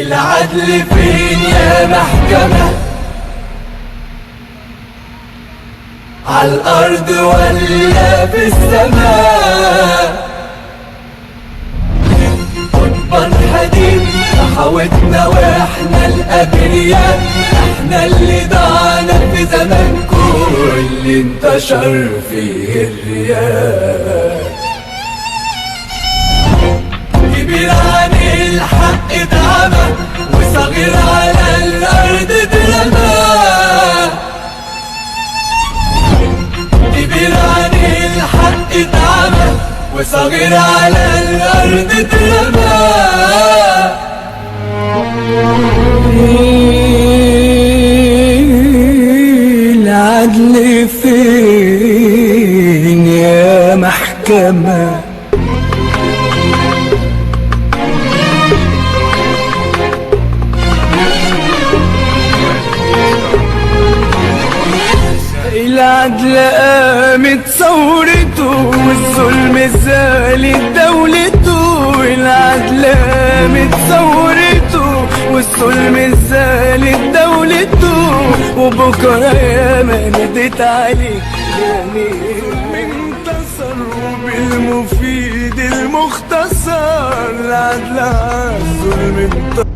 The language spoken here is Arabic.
العدل فين يا محكمة؟ عالأرض ولا في السماء؟ قضبان حديد حاوتنا واحنا الأبرياء، احنا اللي ضعنا في زمانكم اللي انتشر فيه الرياء. كبير عن الحق اتعمى وصغير على الأرض اترمى. كبير عن الحق اتعمى وصغير على الأرض اترمى. العدل فين يا محكمة؟ العدل قامت ثورته والظلم زالت دولته. العدل قامت ثورته والظلم زالت دولته. وبكرة ياما ناديت عليك جميل انتصر وبالمفيد المختصر. العدل عالظلم انتصر.